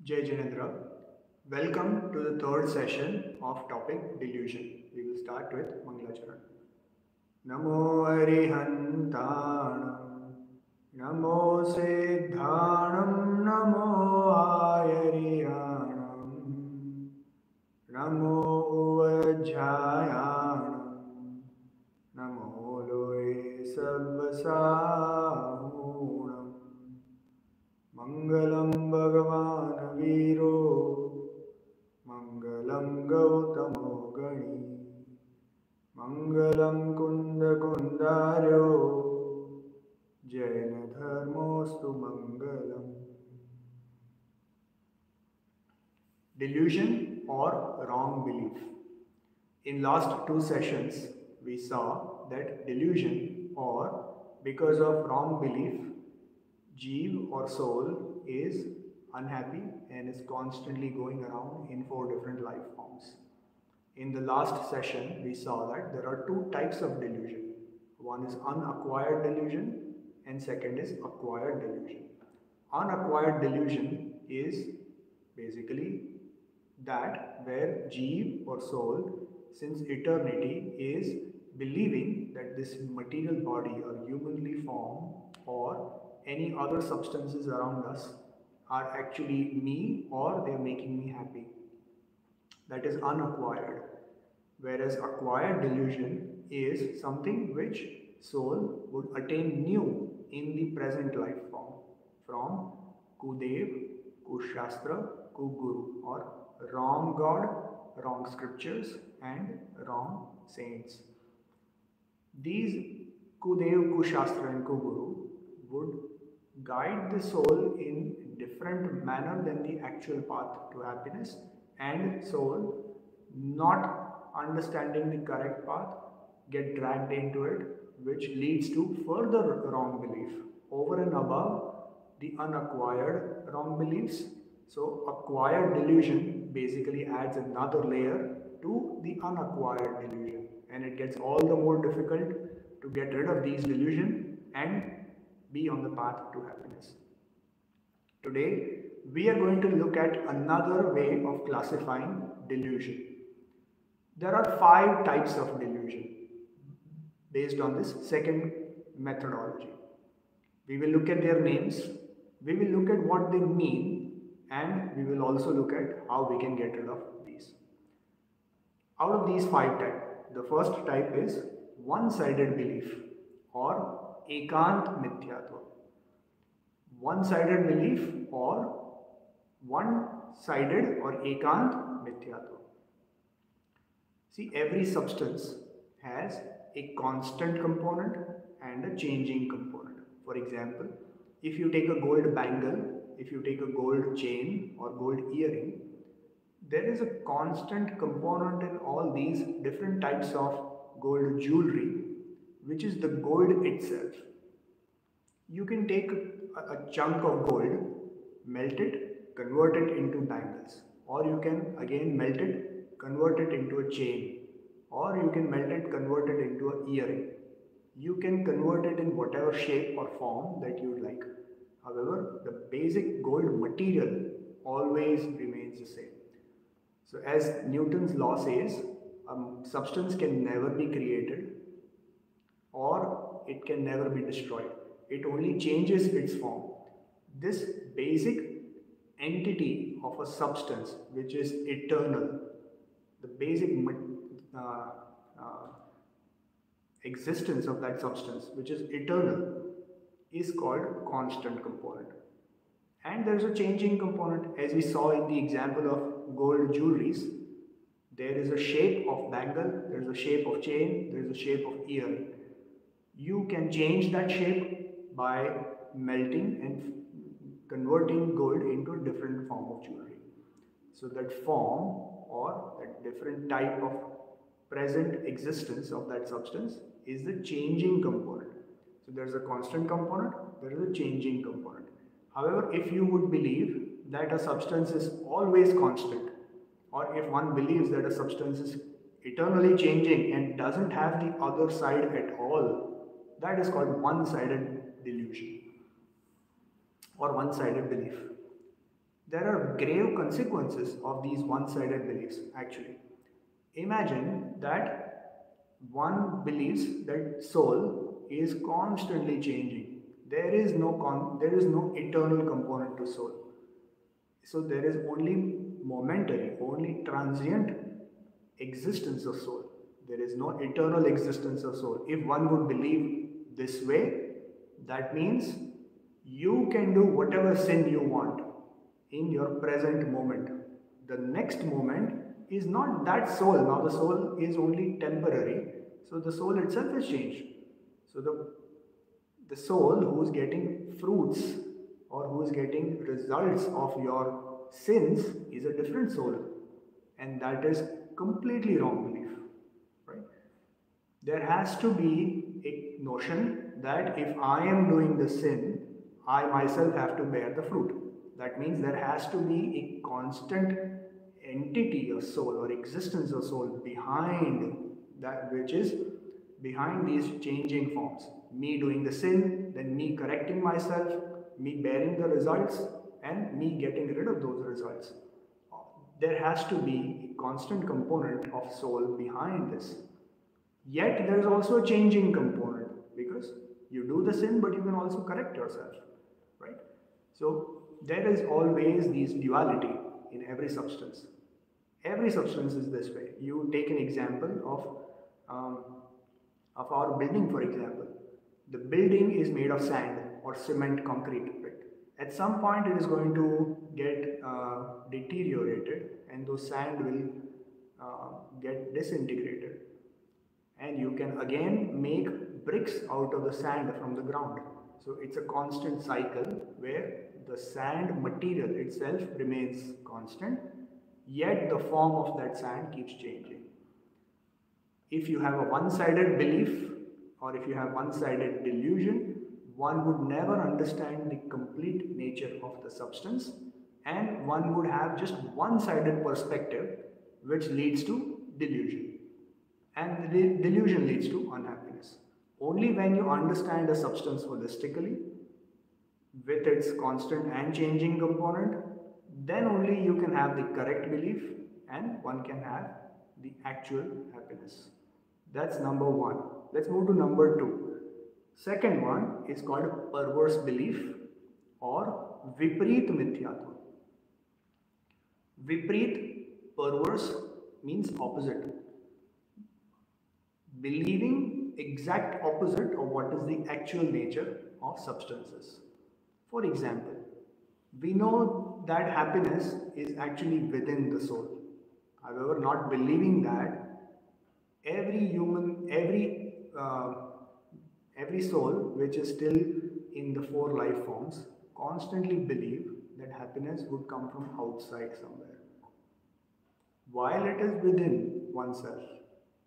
Jai Janendra. Welcome to the third session of topic delusion. We will start with Mangalacharan. Namo Arihantanam, Namo Siddhanam, Namo Ayariyanam, Namo Uvajjayanam, Namo Loe Sabvasahunam. Mangalam Bhagavan Viro, Mangalam Gautamo Gani, Mangalam Kunda Kundaryo, Jaina Dharmostu Mangalam. Delusion or wrong belief. In last two sessions, we saw that delusion or because of wrong belief, JEEV or soul is unhappy and is constantly going around in four different life forms. In the last session, we saw that there are two types of delusion. One is unacquired delusion and second is acquired delusion. Unacquired delusion is basically that where JEEV or soul since eternity is believing that this material body or humanly formed or any other substances around us are actually me or they are making me happy. That is unacquired. Whereas acquired delusion is something which soul would attain new in the present life form from Kudev, Kushastra, Kuguru or wrong God, wrong scriptures and wrong saints. These Kudev, Kushastra and Kuguru would guide the soul in different manner than the actual path to happiness, and soul not understanding the correct path get dragged into it, which leads to further wrong belief over and above the unacquired wrong beliefs. So acquired delusion basically adds another layer to the unacquired delusion, and it gets all the more difficult to get rid of these delusion and be on the path to happiness. Today, we are going to look at another way of classifying delusion. There are 5 types of delusion based on this second methodology. We will look at their names, we will look at what they mean, and we will also look at how we can get rid of these. Out of these 5 types, the first type is one-sided belief or ekant mithyatva. One-sided belief or one-sided or ekant mithyatva. See, every substance has a constant component and a changing component. For example, if you take a gold bangle, if you take a gold chain or gold earring, there is a constant component in all these different types of gold jewelry, which is the gold itself. You can take a chunk of gold, melt it, convert it into bangles, or you can again melt it, convert it into a chain, or you can melt it, convert it into an earring. You can convert it in whatever shape or form that you would like. However, the basic gold material always remains the same. So as Newton's law says, a substance can never be created or it can never be destroyed. It only changes its form. This basic entity of a substance which is eternal, the basic existence of that substance which is eternal is called constant component. And there is a changing component, as we saw in the example of gold jewelries. There is a shape of bangle, there is a shape of chain, there is a shape of earring. You can change that shape by melting and converting gold into a different form of jewelry. So that form or that different type of present existence of that substance is the changing component. So there is a constant component, there is a changing component. However, if you would believe that a substance is always constant, or if one believes that a substance is eternally changing and doesn't have the other side at all, that is called one-sided delusion or one-sided belief. there are grave consequences of these one-sided beliefs actually. Imagine that one believes that soul is constantly changing. There is no eternal component to soul. So there is only momentary, only transient existence of soul. There is no eternal existence of soul. If one would believe this way, that means you can do whatever sin you want in your present moment. The next moment is not that soul. Now the soul is only temporary. So the soul itself is changed. So the soul who is getting fruits or who is getting results of your sins is a different soul. And that is completely wrong belief. Right? There has to be a notion that if I am doing the sin, I myself have to bear the fruit. That means there has to be a constant entity of soul or existence of soul behind that, which is behind these changing forms. Me doing the sin, then me correcting myself, me bearing the results, and me getting rid of those results. There has to be a constant component of soul behind this. Yet there is also a changing component because you do the sin, but you can also correct yourself, right? So there is always this duality in every substance. Every substance is this way. You take an example of our building, for example. The building is made of sand or cement concrete, right? At some point it is going to get deteriorated and those sand will get disintegrated, and you can again make bricks out of the sand from the ground. So it's a constant cycle where the sand material itself remains constant, yet the form of that sand keeps changing. If you have a one-sided belief or if you have one-sided delusion, one would never understand the complete nature of the substance, and one would have just one-sided perspective, which leads to delusion. And the delusion leads to unhappiness. Only when you understand a substance holistically, with its constant and changing component, then only you can have the correct belief and one can have the actual happiness. That's number one. Let's move to number two. Second one is called perverse belief or vipreet mithyatva. Vipreet, perverse, means opposite. Believing exact opposite of what is the actual nature of substances. For example, we know that happiness is actually within the soul. However, not believing that, every soul which is still in the four life forms constantly believe that happiness would come from outside somewhere, while it is within oneself.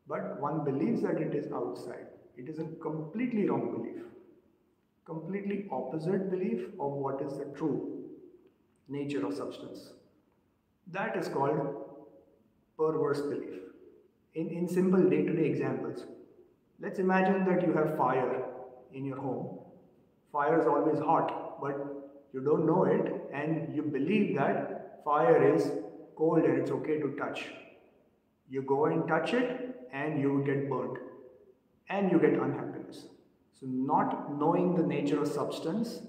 But one believes that it is outside. It is a completely wrong belief, completely opposite belief of what is the true nature of substance. That is called perverse belief. In simple day-to-day examples, let's imagine that you have fire in your home. Fire is always hot, but you don't know it and you believe that fire is cold and it's okay to touch. You go and touch it and you get burnt and you get unhappiness. So not knowing the nature of substance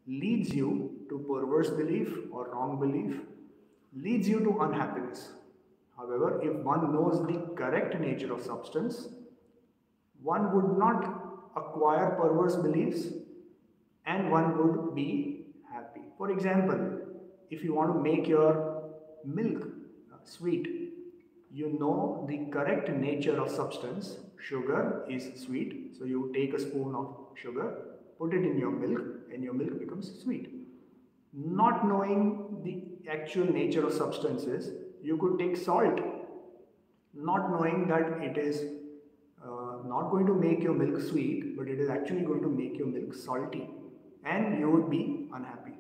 leads you to perverse belief or wrong belief, leads you to unhappiness. However, if one knows the correct nature of substance, one would not acquire perverse beliefs and one would be happy. For example, if you want to make your milk sweet, you know the correct nature of substance. Sugar is sweet, so you take a spoon of sugar, put it in your milk, and your milk becomes sweet. Not knowing the actual nature of substances, you could take salt, not knowing that it is not going to make your milk sweet, but it is actually going to make your milk salty, and you would be unhappy.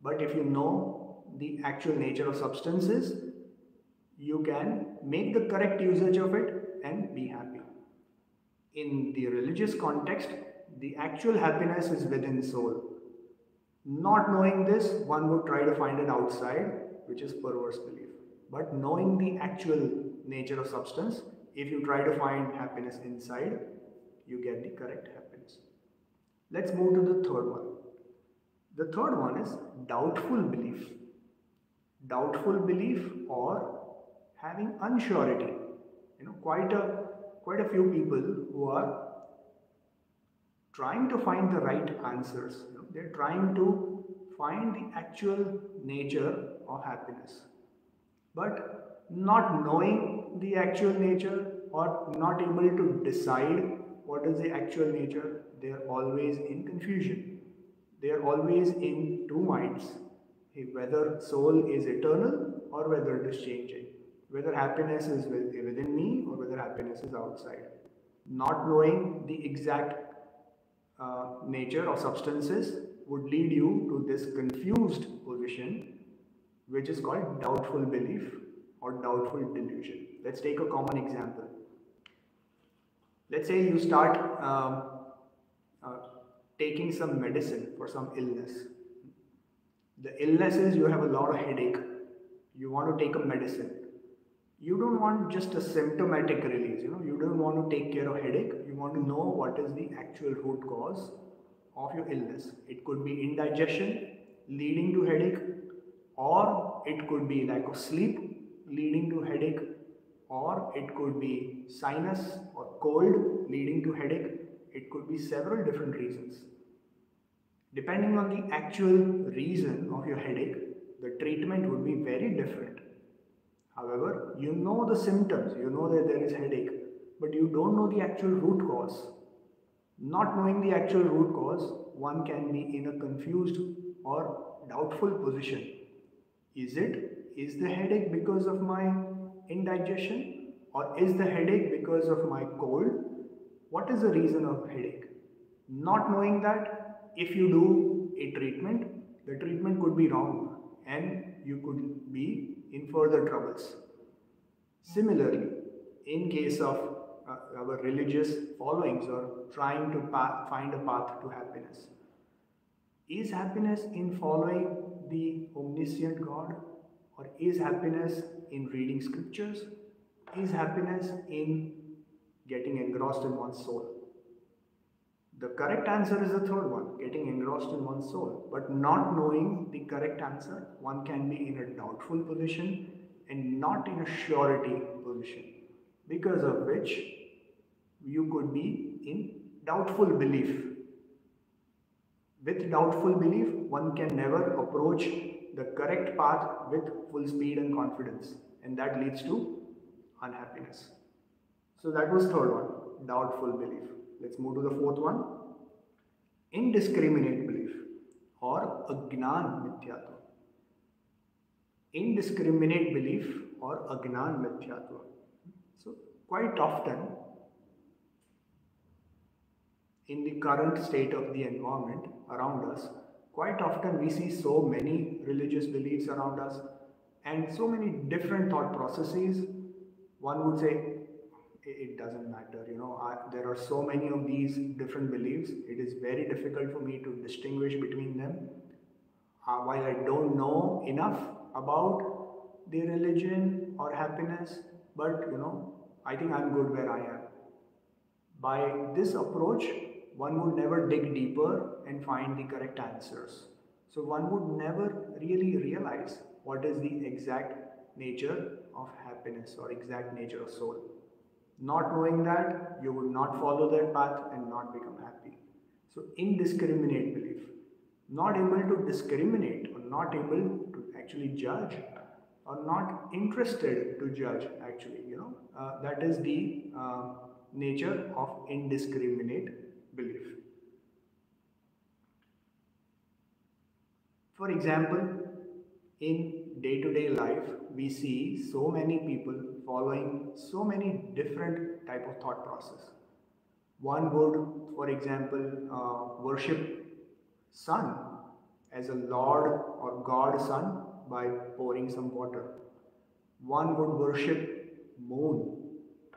But if you know the actual nature of substances, you can make the correct usage of it and be happy. In the religious context, the actual happiness is within soul. Not knowing this, one would try to find it outside, which is perverse belief. But knowing the actual nature of substance, if you try to find happiness inside, you get the correct happiness. Let's move to the third one. The third one is doubtful belief. Doubtful belief or having unsurety. Quite a few people who are trying to find the right answers. They're trying to find the actual nature of happiness, but not knowing the actual nature or not able to decide what is the actual nature, they are always in confusion. They are always in two minds, whether soul is eternal or whether it is changing, whether happiness is within me or whether happiness is outside. Not knowing the exact nature of substances would lead you to this confused position, which is called doubtful belief or doubtful delusion. Let's take a common example. Let's say you start uh, taking some medicine for some illness. The illness is you have a lot of headache. You want to take a medicine. You don't want just a symptomatic release. You don't want to take care of headache. You want to know what is the actual root cause of your illness. It could be indigestion leading to headache, or it could be lack of sleep leading to headache, or it could be sinus or cold leading to headache. It could be several different reasons. Depending on the actual reason of your headache, the treatment would be very different. However, you know the symptoms, you know that there is headache, but you don't know the actual root cause. Not knowing the actual root cause, one can be in a confused or doubtful position. Is the headache because of my indigestion, or is the headache because of my cold? What is the reason of headache? Not knowing that, if you do a treatment, the treatment could be wrong and you could be in further troubles. Similarly, in case of our religious followings or trying to find a path to happiness, is happiness in following the omniscient God, or is happiness in reading scriptures? Is happiness in getting engrossed in one's soul? The correct answer is the third one, getting engrossed in one's soul. But not knowing the correct answer, one can be in a doubtful position and not in a surety position, because of which you could be in doubtful belief. With doubtful belief, one can never approach the correct path with full speed and confidence, and that leads to unhappiness. So that was third one, doubtful belief. Let's move to the fourth one, indiscriminate belief or agnan mithyatva. Indiscriminate belief or agnan mithyatva. So quite often in the current state of the environment around us, quite often we see so many religious beliefs around us and so many different thought processes. One would say, it doesn't matter, there are so many of these different beliefs, it is very difficult for me to distinguish between them. While I don't know enough about the religion or happiness, but I think I'm good where I am. By this approach, one would never dig deeper and find the correct answers. So one would never really realize what is the exact nature of happiness or exact nature of soul. Not knowing that, you would not follow that path and not become happy. So indiscriminate belief, not able to discriminate or not able to actually judge or not interested to judge actually, that is the nature of indiscriminate belief. For example, in day-to-day life, we see so many people following so many different type of thought process. One would, for example, worship sun as a lord or god sun by pouring some water. One would worship moon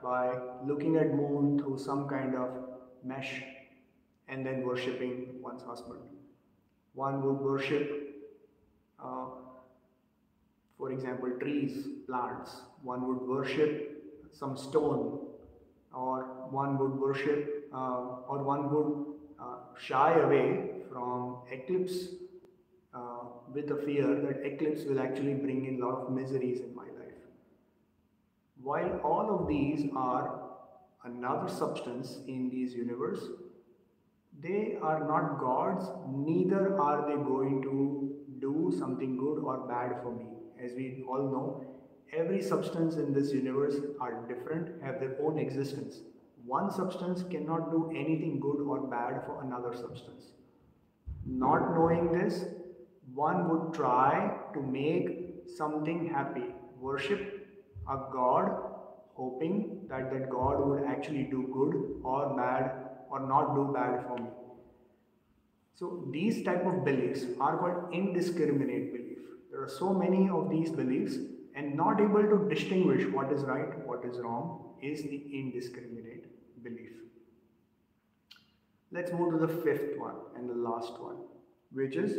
by looking at moon through some kind of mesh and then worshipping one's husband. One would worship, uh, for example, trees, plants. One would worship some stone, or one would worship, or one would shy away from eclipse with a fear that eclipse will actually bring in a lot of miseries in my life. While all of these are another substance in this universe, they are not gods, neither are they going to do something good or bad for me. As we all know, every substance in this universe are different, have their own existence. One substance cannot do anything good or bad for another substance. Not knowing this, one would try to make something happy, worship a god, hoping that that god would actually do good or bad or not do bad for me. So these type of beliefs are called indiscriminate belief. There are so many of these beliefs, and not able to distinguish what is right, what is wrong is the indiscriminate belief. Let's move to the fifth one and the last one, which is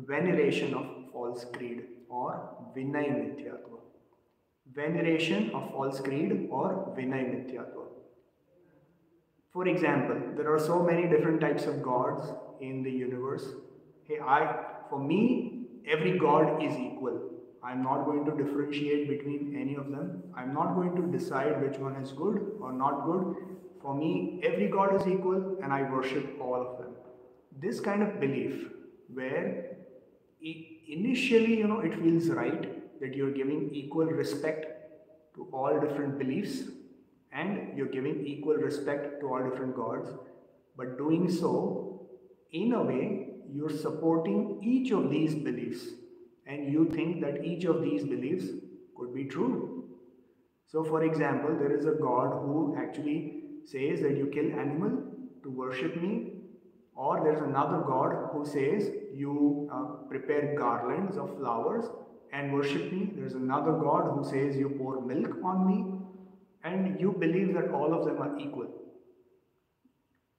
veneration of false creed or Vinay Mithyatva. Veneration of false creed or Vinay Mithyatva. For example, there are so many different types of gods in the universe. Hey, for me, every god is equal. I'm not going to differentiate between any of them. I'm not going to decide which one is good or not good. For me, every god is equal and I worship all of them. This kind of belief where initially, it feels right that you're giving equal respect to all different beliefs and you're giving equal respect to all different gods, but doing so, in a way, you're supporting each of these beliefs and you think that each of these beliefs could be true. So for example, there is a god who actually says that you kill animal to worship me, or there's another god who says you prepare garlands of flowers and worship me. There's another god who says you pour milk on me, and you believe that all of them are equal.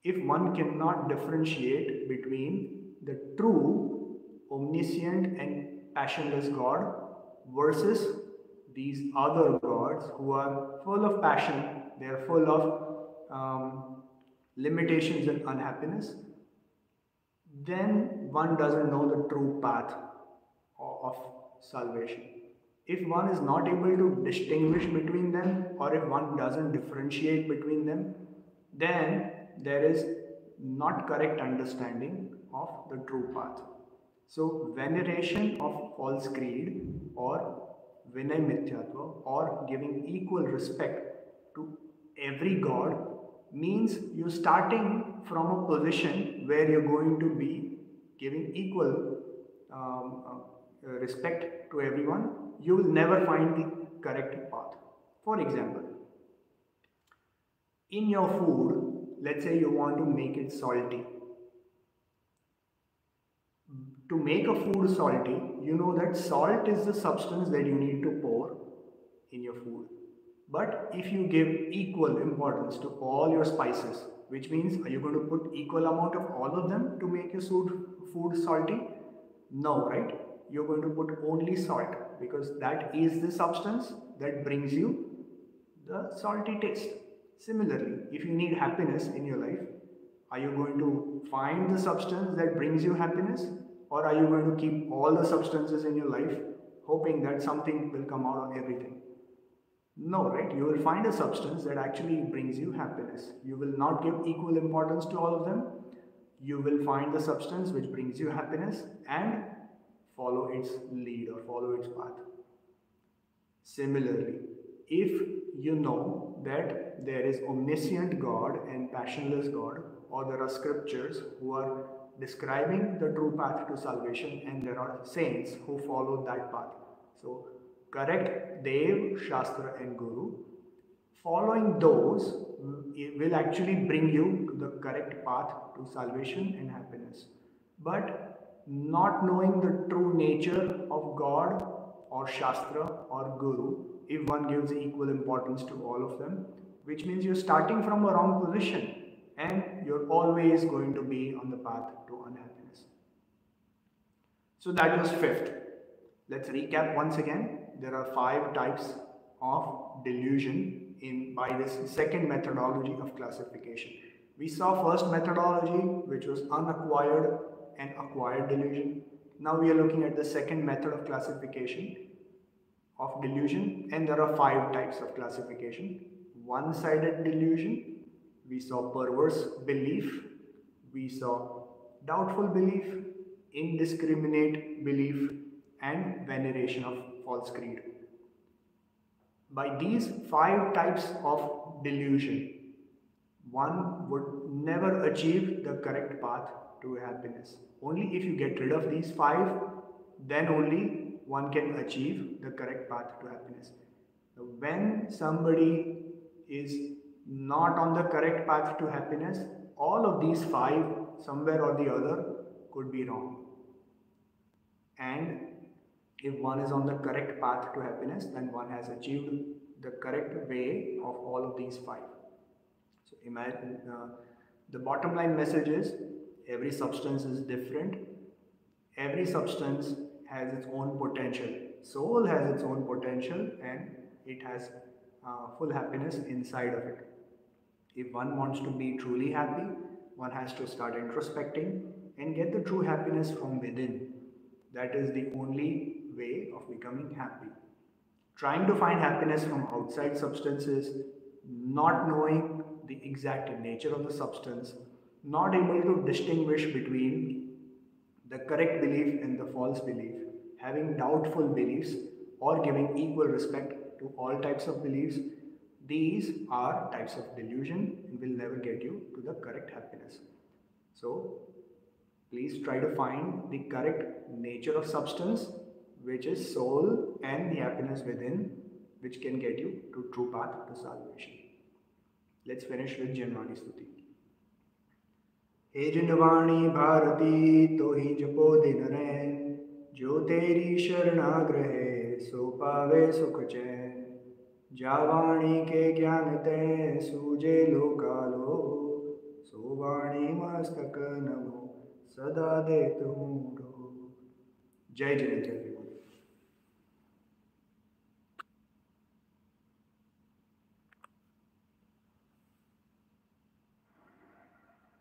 If one cannot differentiate between the true, omniscient and passionless God versus these other gods who are full of passion, they are full of limitations and unhappiness, then one doesn't know the true path of salvation. If one is not able to distinguish between them, or if one doesn't differentiate between them, then there is not correct understanding of the true path. So veneration of false creed or Vinay Mithyatva, or giving equal respect to every god, means you're starting from a position where you're going to be giving equal respect to everyone. You will never find the correct path. For example, in your food, let's say you want to make it salty. To make a food salty, you know that salt is the substance that you need to pour in your food. But if you give equal importance to all your spices, which means are you going to put equal amount of all of them to make your food salty? No, right? You're going to put only salt because that is the substance that brings you the salty taste. Similarly, if you need happiness in your life, are you going to find the substance that brings you happiness, or are you going to keep all the substances in your life hoping that something will come out of everything? No, right? You will find a substance that actually brings you happiness. You will not give equal importance to all of them. You will find the substance which brings you happiness and follow its lead or follow its path. Similarly, if you know that there is omniscient God and passionless God, or there are scriptures who are describing the true path to salvation, and there are saints who follow that path. So, correct Dev, Shastra and Guru. Following those will actually bring you to the correct path to salvation and happiness. But not knowing the true nature of God or Shastra or Guru, if one gives equal importance to all of them, which means you're starting from a wrong position and you're always going to be on the path to unhappiness. So that was fifth. Let's recap once again. There are 5 types of delusion in by this second methodology of classification. We saw first methodology, which was unacquired and acquired delusion. Now we are looking at the second method of classification of delusion, and there are 5 types of classification. One-sided delusion, we saw perverse belief, we saw doubtful belief, indiscriminate belief, and veneration of false creed. By these 5 types of delusion, one would never achieve the correct path to happiness. Only if you get rid of these 5, then only one can achieve the correct path to happiness. When somebody is not on the correct path to happiness, all of these 5, somewhere or the other, could be wrong. And if one is on the correct path to happiness, then one has achieved the correct way of all of these 5. So imagine the bottom line message is every substance is different. Every substance has its own potential. Soul has its own potential, and it has full happiness inside of it. If one wants to be truly happy, one has to start introspecting and get the true happiness from within. That is the only way of becoming happy. Trying to find happiness from outside substances, not knowing the exact nature of the substance, not able to distinguish between the correct belief and the false belief, having doubtful beliefs, or giving equal respect to all types of beliefs, these are types of delusion and will never get you to the correct happiness. So, please try to find the correct nature of substance, which is soul, and the happiness within, which can get you to true path to salvation. Let's finish with Janmani Stuti. हे जिनवाणी भारती तो ही जपो दिन रैन, जो तेरी शरणाग्रहे सो पावे सुख चैन। जावाणी के ज्ञान ते सूझे लोकालो, सो वाणी मस्तक नमो सदा देत हूँ। जय जिनेन्द्र।